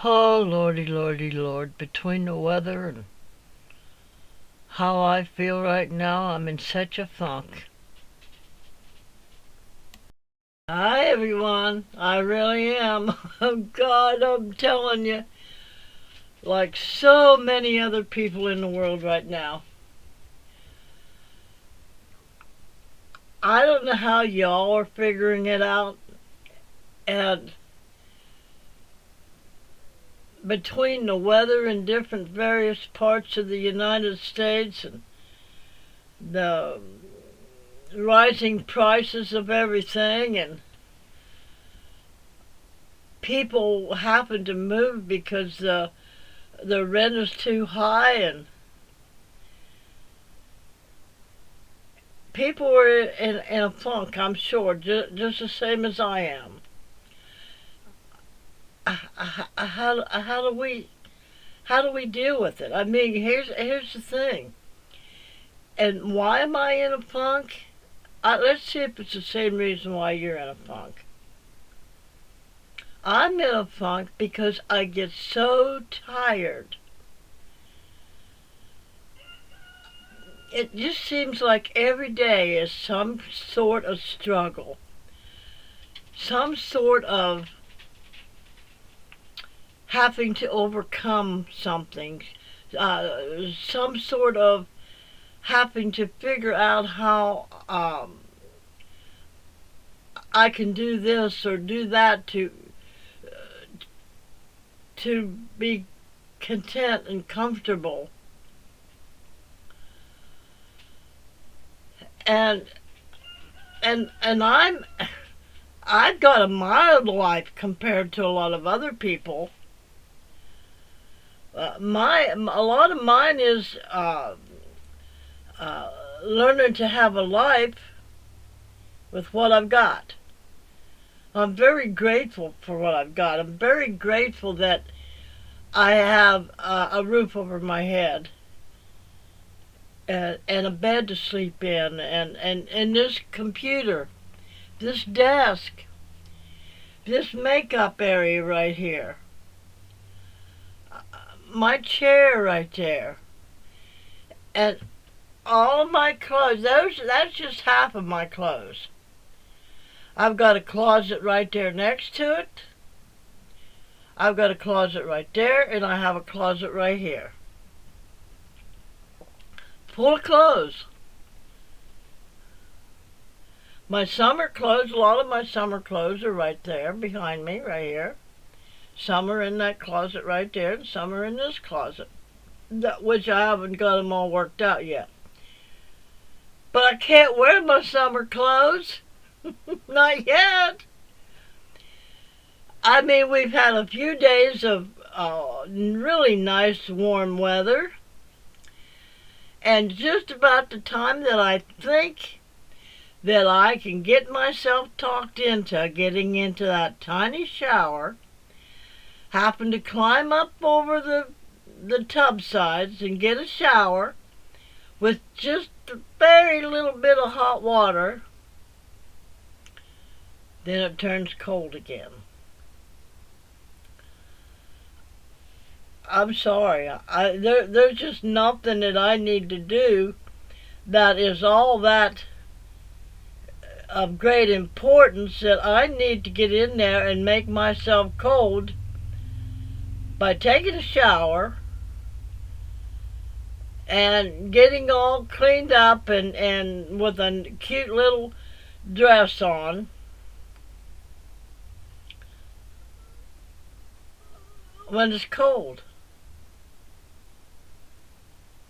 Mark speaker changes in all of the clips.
Speaker 1: Oh, lordy, lordy, lord. Between the weather and how I feel right now, I'm in such a funk. Hi, everyone. I really am. Oh, God, I'm telling you. Like so many other people in the world right now. I don't know how y'all are figuring it out. And between the weather in different various parts of the United States and the rising prices of everything, and people happen to move because the rent is too high, and people are in a funk, I'm sure, just the same as I am. How do we deal with it? I mean, here's the thing. And why am I in a funk? Let's see if it's the same reason why you're in a funk. I'm in a funk because I get so tired. It just seems like every day is some sort of struggle, some sort of having to overcome something, some sort of having to figure out how I can do this or do that to be content and comfortable. And I've got a mild life compared to a lot of other people. A lot of mine is learning to have a life with what I've got. I'm very grateful for what I've got. I'm very grateful that I have a roof over my head and a bed to sleep in, and this computer, this desk, this makeup area right here, my chair right there, and all of my clothes. That's just half of my clothes. I've got a closet right there next to it. I've got a closet right there, and I have a closet right here. Full of clothes. My summer clothes, a lot of my summer clothes are right there behind me, right here. Some are in that closet right there, and some are in this closet, which I haven't got them all worked out yet. But I can't wear my summer clothes. Not yet. I mean, we've had a few days of really nice warm weather. And just about the time that I think that I can get myself talked into getting into that tiny shower, happen to climb up over the tub sides and get a shower with just a very little bit of hot water, then it turns cold again. I'm sorry. There's just nothing that I need to do that is all that of great importance that I need to get in there and make myself cold by taking a shower and getting all cleaned up and with a cute little dress on. When it's cold.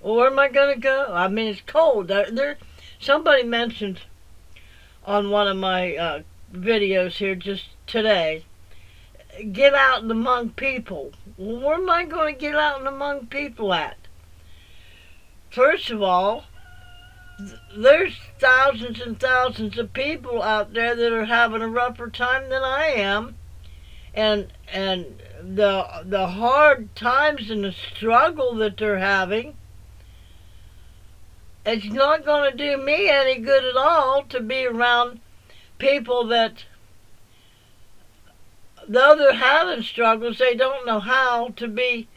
Speaker 1: Well, where am I going to go? I mean, it's cold. Somebody mentioned on one of my videos here just today, get out and among people. Well, where am I going to get out and among people at? First of all, there's thousands and thousands of people out there that are having a rougher time than I am. And the hard times and the struggle that they're having, it's not going to do me any good at all to be around people that though they're having struggles, they don't know how to be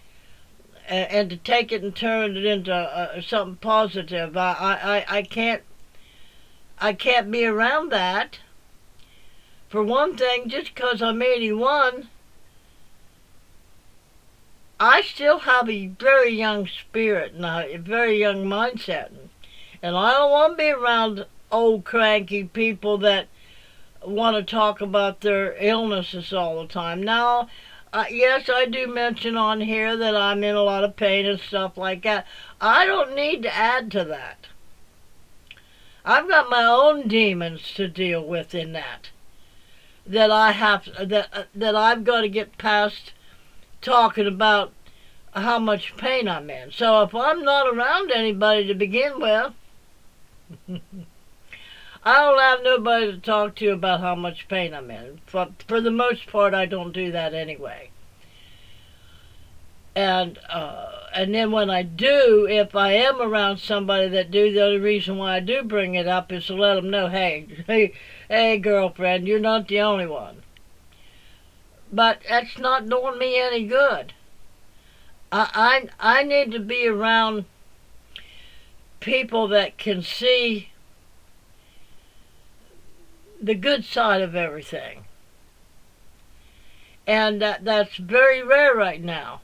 Speaker 1: and to take it and turn it into something positive. I can't be around that. For one thing, just because I'm 81, I still have a very young spirit and a very young mindset. And I don't want to be around old cranky people that want to talk about their illnesses all the time. Now, yes, I do mention on here that I'm in a lot of pain and stuff like that. I don't need to add to that. I've got my own demons to deal with in that. That I've got to get past talking about how much pain I'm in. So if I'm not around anybody to begin with, I don't have nobody to talk to about how much pain I'm in. For the most part, I don't do that anyway. And then when I do, if I am around somebody that do, the only reason why I do bring it up is to let them know, hey, girlfriend, you're not the only one. But that's not doing me any good. I need to be around people that can see the good side of everything. And that's very rare right now.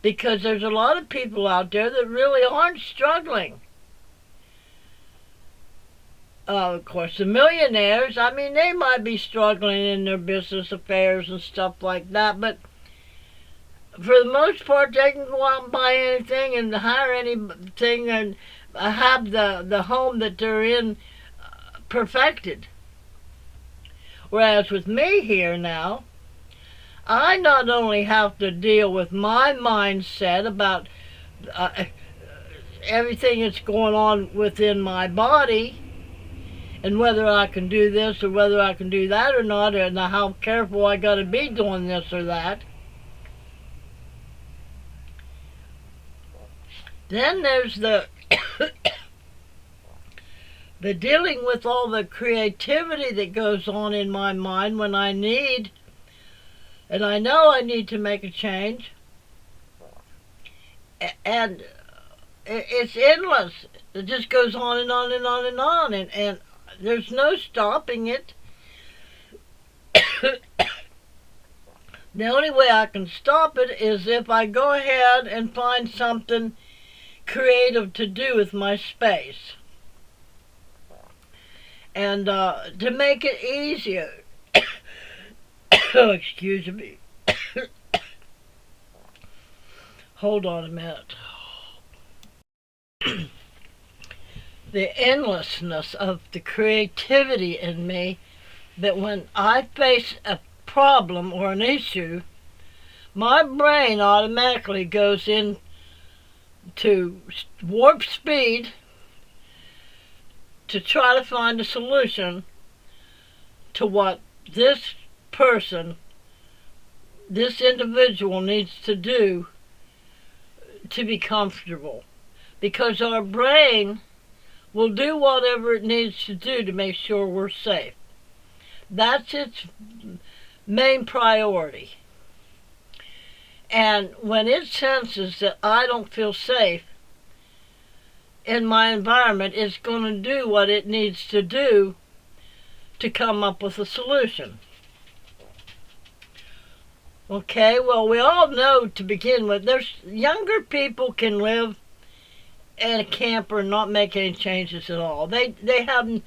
Speaker 1: Because there's a lot of people out there that really aren't struggling. Of course, the millionaires, I mean, they might be struggling in their business affairs and stuff like that, but for the most part, they can go out and buy anything and hire anything and have the home that they're in perfected. Whereas with me here now, I not only have to deal with my mindset about everything that's going on within my body and whether I can do this or whether I can do that or not, and how careful I got to be doing this or that. Then there's the the dealing with all the creativity that goes on in my mind when I need, and I know I need to make a change, and it's endless. It just goes on and on and on and on, and there's no stopping it. The only way I can stop it is if I go ahead and find something creative to do with my space. And to make it easier, oh, excuse me. Hold on a minute. The endlessness of the creativity in me, that when I face a problem or an issue, my brain automatically goes into warp speed to try to find a solution to what this person, this individual needs to do to be comfortable. Because our brain will do whatever it needs to do to make sure we're safe. That's its main priority. And when it senses that I don't feel safe in my environment, it's going to do what it needs to do to come up with a solution. Okay, well, we all know to begin with, there's younger people can live in a camper and not make any changes at all. They haven't,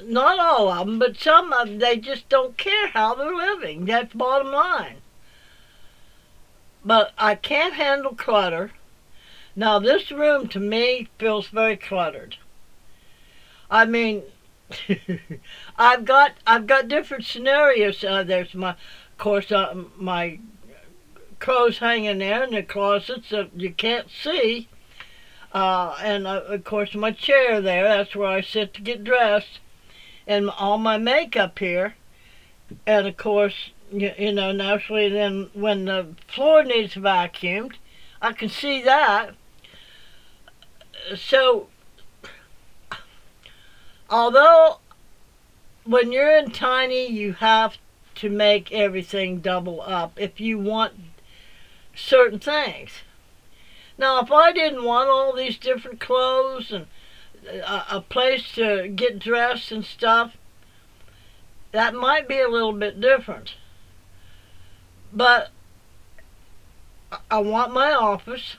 Speaker 1: not all of them, but some of them, they just don't care how they're living. That's bottom line. But I can't handle clutter. Now, this room to me feels very cluttered. I mean, I've got different scenarios. There's my clothes hanging there in the closets that you can't see, and of course my chair there. That's where I sit to get dressed, and all my makeup here, and of course you know, naturally then when the floor needs vacuumed, I can see that. So although when you're in tiny, you have to make everything double up if you want certain things. Now, if I didn't want all these different clothes and a place to get dressed and stuff, that might be a little bit different. But I want my office.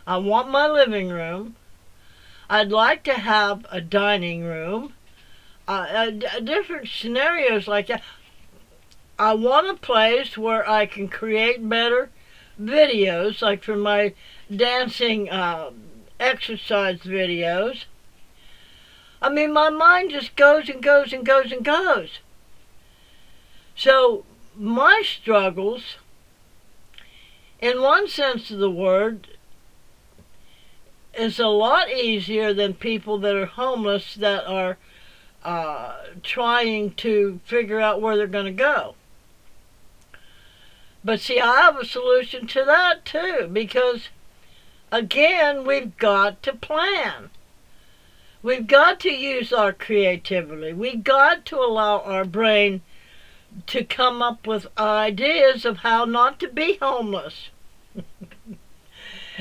Speaker 1: I want my living room. I'd like to have a dining room. Different scenarios like that. I want a place where I can create better videos, like for my dancing exercise videos. I mean, my mind just goes and goes and goes and goes. So my struggles, in one sense of the word, is a lot easier than people that are homeless that are trying to figure out where they're going to go. But see, I have a solution to that too, because again, we've got to plan. We've got to use our creativity. We've got to allow our brain to come up with ideas of how not to be homeless.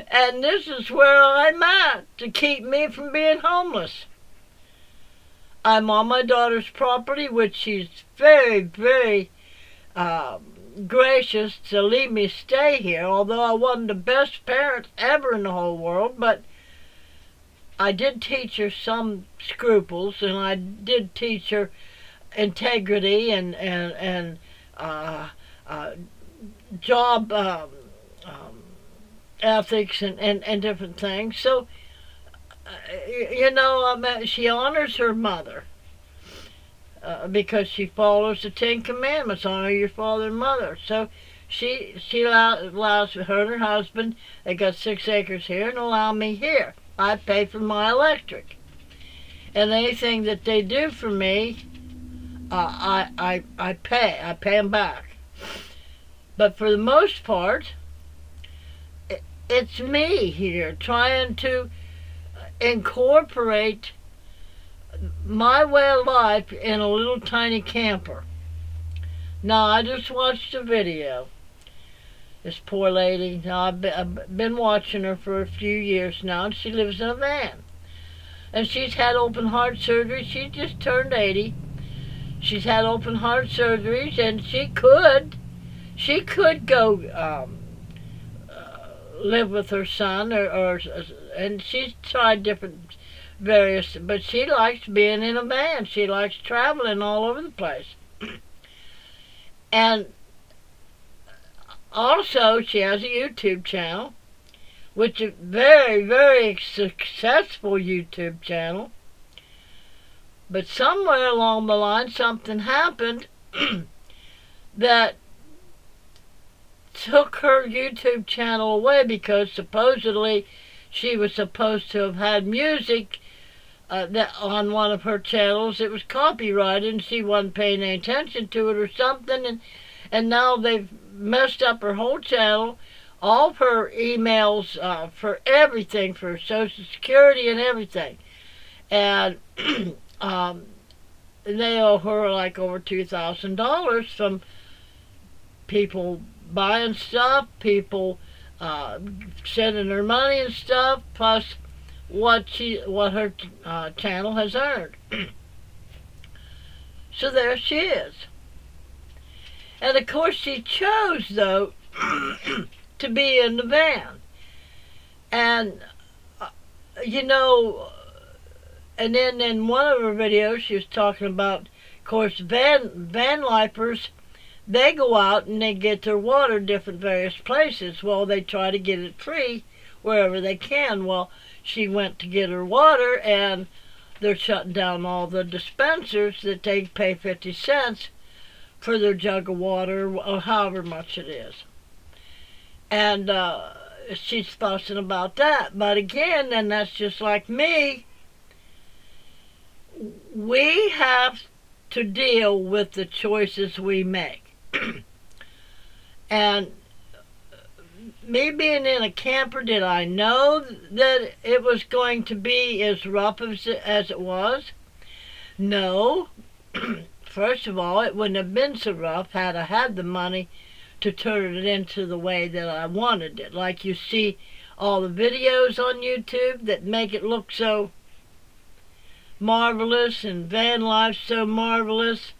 Speaker 1: And this is where I'm at to keep me from being homeless. I'm on my daughter's property, which she's very, very gracious to leave me stay here, although I wasn't the best parent ever in the whole world, but I did teach her some scruples, and I did teach her integrity and job ethics and different things. So, she honors her mother because she follows the Ten Commandments: honor your father and mother. So she allows her and her husband, they got 6 acres here, and allow me here. I pay for my electric, and anything that they do for me, I pay them back. But for the most part, it's me here trying to incorporate my way of life in a little tiny camper. Now, I just watched a video. This poor lady, now I've been watching her for a few years now, and she lives in a van. And she's had open heart surgery. She just turned 80. She's had open heart surgeries, and she could go live with her son, and she's tried different various, but she likes being in a van. She likes traveling all over the place. And also, she has a YouTube channel, which is a very, very successful YouTube channel. But somewhere along the line, something happened that took her YouTube channel away, because supposedly she was supposed to have had music that on one of her channels. It was copyrighted, and she wasn't paying any attention to it or something, and now they've messed up her whole channel, all of her emails for everything, for Social Security and everything. And they owe her like over $2,000 from people buying stuff, people sending her money and stuff, plus what her channel has earned. So there she is. And of course she chose, though, to be in the van. And, and then in one of her videos she was talking about, of course, van lifers, they go out and they get their water different various places. Well, they try to get it free wherever they can. Well, she went to get her water, and they're shutting down all the dispensers that they pay 50 cents for their jug of water, or however much it is. And she's fussing about that. But again, then that's just like me. We have to deal with the choices we make. And me being in a camper, did I know that it was going to be as rough as it was? No. first of all, it wouldn't have been so rough had I had the money to turn it into the way that I wanted it. Like you see all the videos on YouTube that make it look so marvelous and van life so marvelous.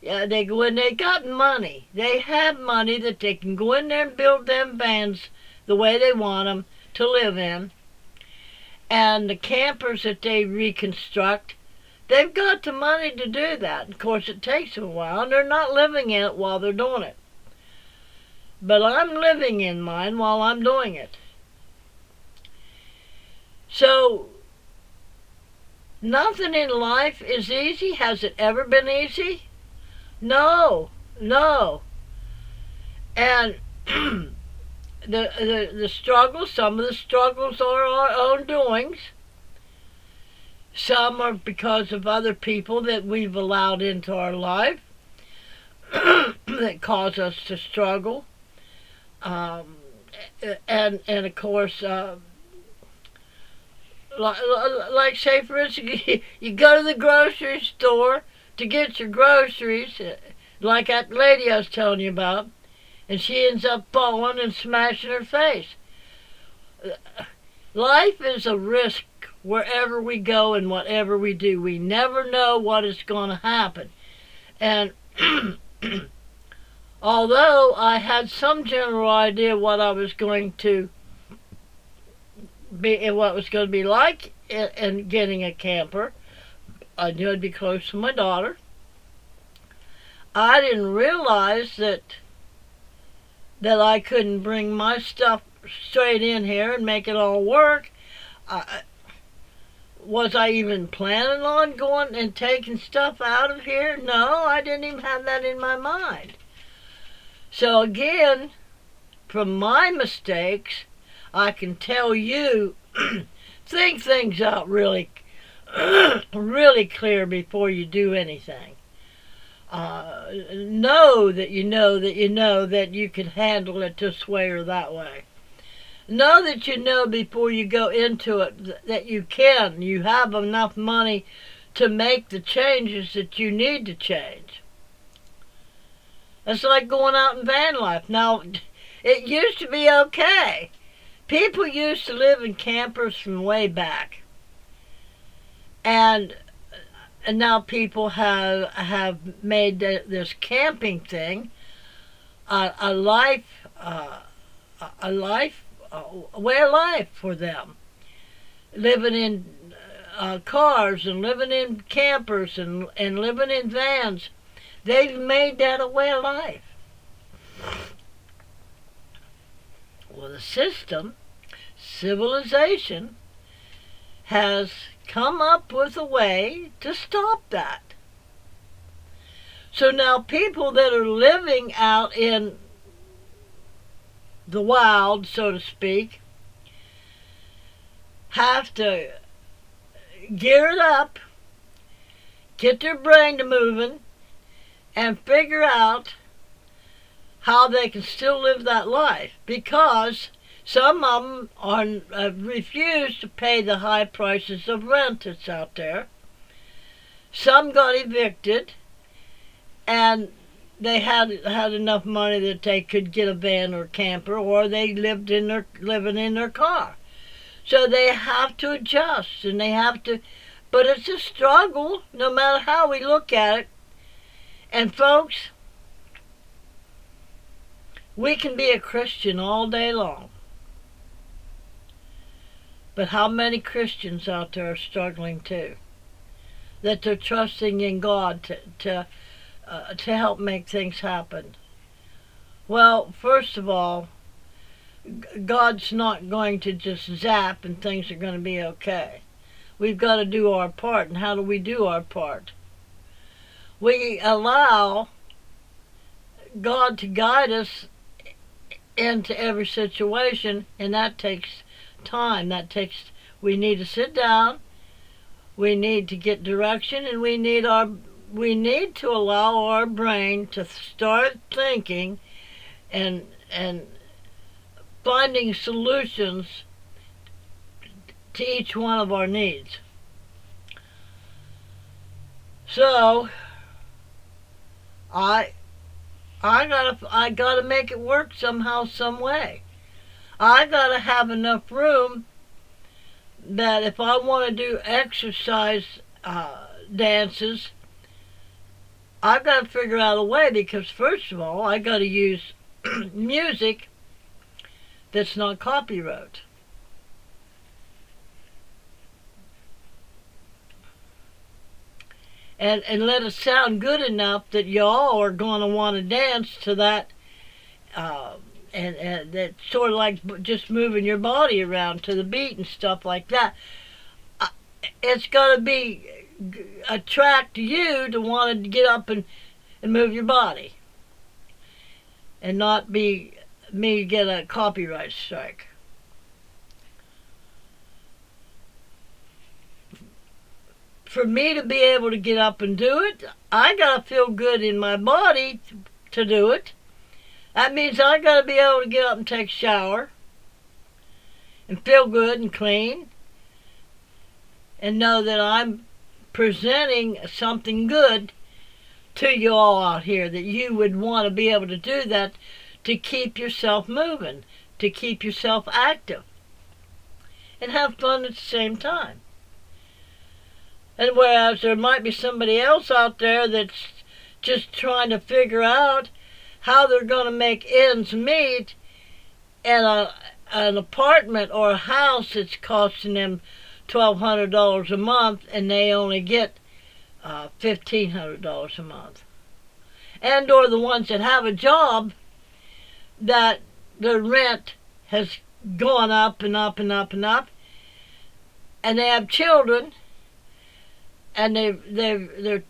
Speaker 1: When they got money, they have money that they can go in there and build them vans the way they want them to live in. And the campers that they reconstruct, they've got the money to do that. Of course, it takes them a while, and they're not living in it while they're doing it. But I'm living in mine while I'm doing it. So, nothing in life is easy. Has it ever been easy? No. And the struggles, some of the struggles are our own doings. Some are because of other people that we've allowed into our life that cause us to struggle. And of course, like say for instance, you go to the grocery store to get your groceries, like that lady I was telling you about, and she ends up falling and smashing her face. Life is a risk wherever we go and whatever we do. We never know what is going to happen. And although I had some general idea what I was going to be, what it was going to be like in getting a camper, I knew I'd be close to my daughter. I didn't realize that I couldn't bring my stuff straight in here and make it all work. Was I even planning on going and taking stuff out of here? No, I didn't even have that in my mind. So again, from my mistakes, I can tell you, think things out really, really clear before you do anything. Know that you know that you can handle it this way or that way. Know that you know before you go into it that you can. You have enough money to make the changes that you need to change. It's like going out in van life. Now, it used to be okay. People used to live in campers from way back. And now people have made this camping thing a way of life for them. Living in cars and living in campers and living in vans. They've made that a way of life. Well, the system, civilization, has come up with a way to stop that. So now people that are living out in the wild, so to speak, have to gear it up, get their brain to moving, and figure out how they can still live that life, because some of them refuse to pay the high prices of rent that's out there. Some got evicted, and they had enough money that they could get a van or camper, or they living in their car. So they have to adjust, and they have to. But it's a struggle, no matter how we look at it. And folks, we can be a Christian all day long. But how many Christians out there are struggling too? That they're trusting in God to help make things happen. Well, first of all, God's not going to just zap and things are going to be okay. We've got to do our part. And how do we do our part? We allow God to guide us into every situation, and that takes time. We need to sit down, we need to get direction, and we need to allow our brain to start thinking and finding solutions to each one of our needs. So, I I gotta make it work somehow, some way. I gotta have enough room that if I want to do exercise dances, I've got to figure out a way because first of all, I got to use music that's not copyright. And let it sound good enough that y'all are going to want to dance to that. Uh, and that's sort of like just moving your body around to the beat and stuff like that. Uh, It's got to be attract you to want to get up and move your body, and not be me get a copyright strike. For me to be able to get up and do it, I gotta feel good in my body to do it. That means I gotta be able to get up and take a shower and feel good and clean and know that I'm presenting something good to you all out here, that you would want to be able to do that to keep yourself moving, to keep yourself active, and have fun at the same time. And whereas there might be somebody else out there that's just trying to figure out how they're going to make ends meet in an apartment or a house that's costing them $1,200 a month and they only get $1,500 a month. And or the ones that have a job that the rent has gone up and up and up and up, and they have children, and they're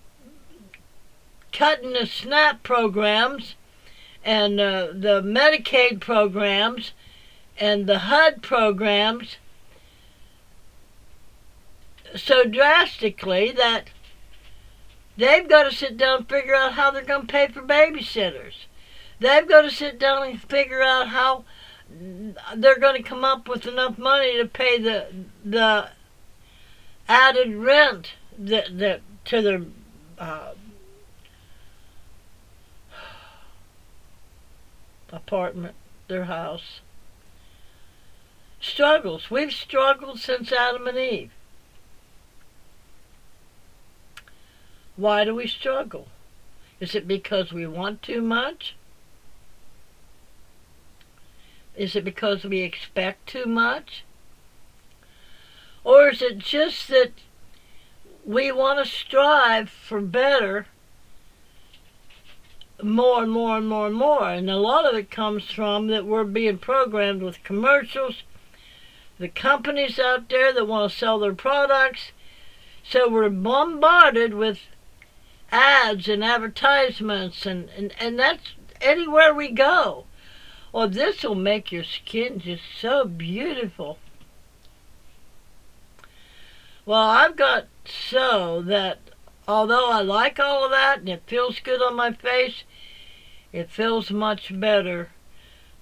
Speaker 1: cutting the SNAP programs and the Medicaid programs and the HUD programs so drastically that they've got to sit down and figure out how they're going to pay for babysitters. They've got to sit down and figure out how they're going to come up with enough money to pay the added rent that to their apartment, their house. Struggles. We've struggled since Adam and Eve. Why do we struggle? Is it because we want too much? Is it because we expect too much? Or is it just that we want to strive for better more and more and more and more? And a lot of it comes from that we're being programmed with commercials, the companies out there that want to sell their products. So we're bombarded with ads and advertisements, and that's anywhere we go. Well, this will make your skin just so beautiful. Well, I've got so that although I like all of that and it feels good on my face, it feels much better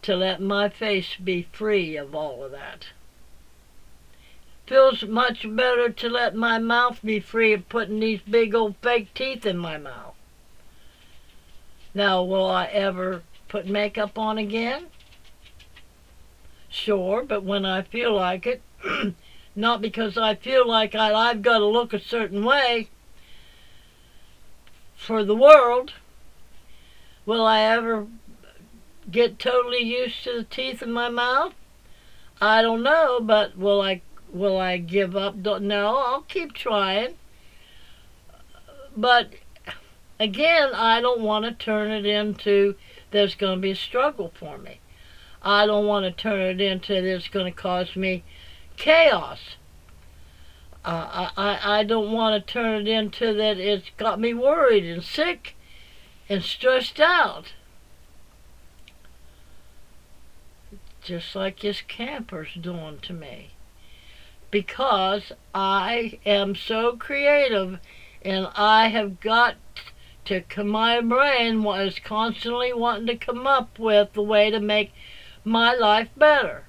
Speaker 1: to let my face be free of all of that. Feels much better to let my mouth be free of putting these big old fake teeth in my mouth. Now, will I ever put makeup on again? Sure, but when I feel like it, not because I feel like I've got to look a certain way for the world. Will I ever get totally used to the teeth in my mouth? I don't know, but will I give up? No, I'll keep trying. But again, I don't want to turn it into there's going to be a struggle for me. I don't want to turn it into it's going to cause me chaos. I don't want to turn it into that it's got me worried and sick and stressed out. Just like this camper's doing to me. Because I am so creative and I have got to, my brain is constantly wanting to come up with the way to make my life better.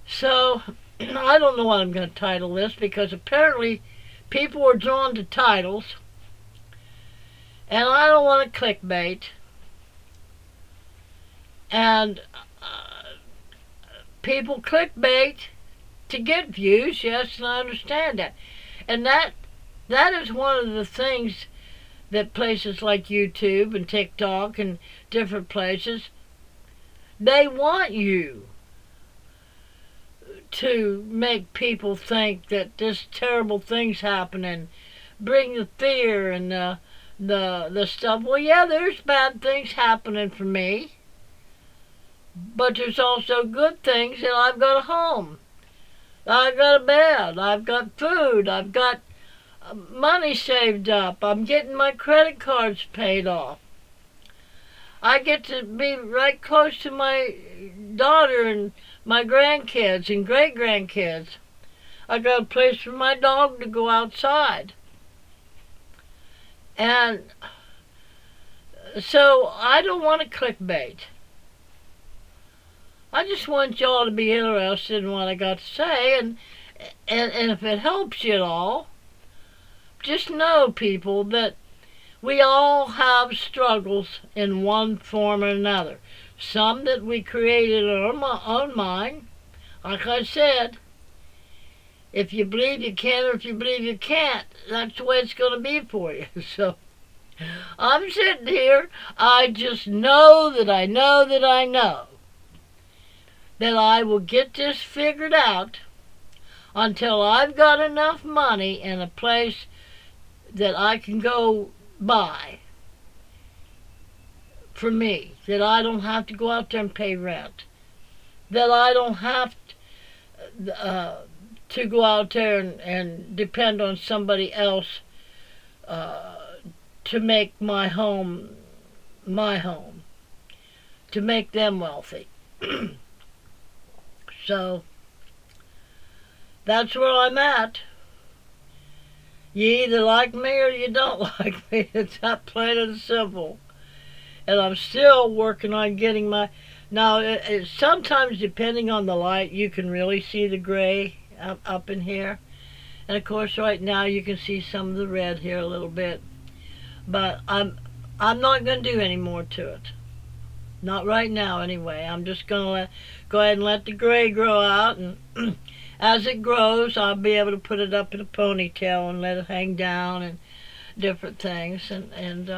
Speaker 1: So, I don't know what I'm going to title this because apparently people are drawn to titles, and I don't want to clickbait. And people clickbait to get views, yes, and I understand that. And that is one of the things that places like YouTube and TikTok and different places, they want you to make people think that this terrible thing's happening, bring the fear and the stuff. Well, yeah, there's bad things happening for me, but there's also good things, and I've got a home, I've got a bed, I've got food, I've got money saved up, I'm getting my credit cards paid off. I get to be right close to my daughter and my grandkids and great-grandkids. I got a place for my dog to go outside. And so I don't want to clickbait. I just want y'all to be interested in what I got to say, and if it helps you at all, just know, people, that we all have struggles in one form or another. Some that we created in our own mind. Like I said, if you believe you can or if you believe you can't, that's the way it's going to be for you. So I'm sitting here, I just know that I know that I know that I will get this figured out until I've got enough money and a place that I can go buy for me, that I don't have to go out there and pay rent, that I don't have to go out there and depend on somebody else to make my home, to make them wealthy. So that's where I'm at. You either like me or you don't like me. It's that plain and simple. And I'm still working on getting my... Now, sometimes depending on the light, you can really see the gray up in here. And of course, right now you can see some of the red here a little bit. But I'm not going to do any more to it. Not right now, anyway. I'm just going to go ahead and let the gray grow out, and as it grows, I'll be able to put it up in a ponytail and let it hang down and different things. And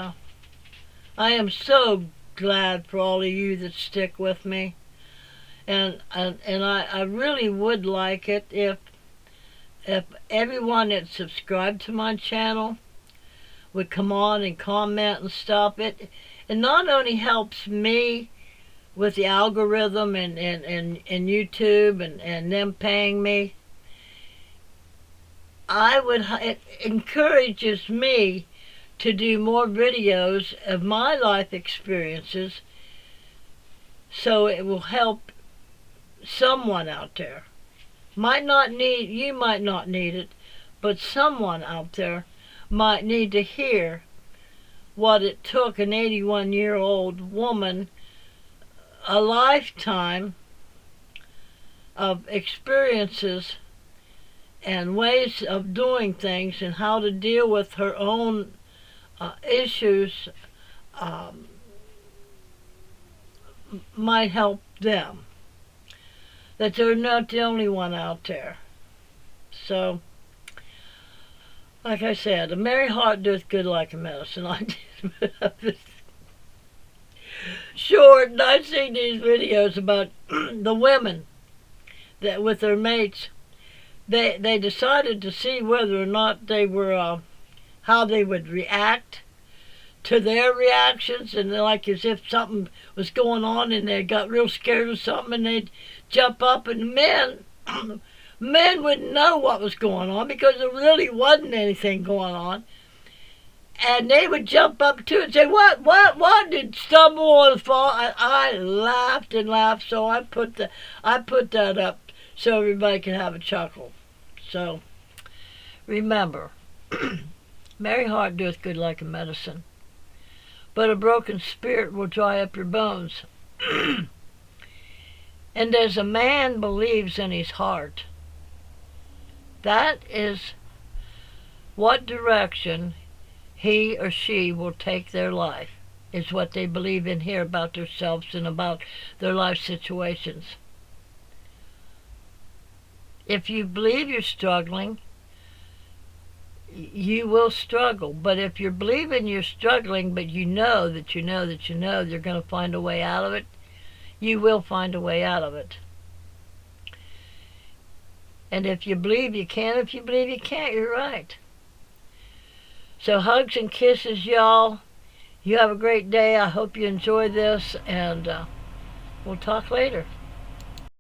Speaker 1: I am so glad for all of you that stick with me. And I really would like it if everyone that subscribed to my channel would come on and comment and stuff. It not only helps me with the algorithm and YouTube and them paying me, it encourages me to do more videos of my life experiences, so it will help someone out there. You might not need it, but someone out there might need to hear what it took an 81-year-old woman, a lifetime of experiences and ways of doing things and how to deal with her own issues, might help them. That they're not the only one out there. So, like I said, a merry heart doeth good like a medicine. I did short, and I've seen these videos about the women that with their mates, they decided to see whether or not they were, how they would react to their reactions, and like as if something was going on and they got real scared of something, and they'd jump up, and men wouldn't know what was going on because there really wasn't anything going on. And they would jump up to it and say, what, did stumble and fall? I laughed and laughed, so I put that up so everybody can have a chuckle. So, remember, merry heart doeth good like a medicine, but a broken spirit will dry up your bones. And as a man believes in his heart, that is what direction he or she will take their life, is what they believe in here about themselves and about their life situations. If you believe you're struggling, you will struggle. But if you're believing you're struggling, but you know that you know that you know you're going to find a way out of it, you will find a way out of it. And if you believe you can, if you believe you can't, you're right. So hugs and kisses, y'all. You have a great day. I hope you enjoy this, and we'll talk later.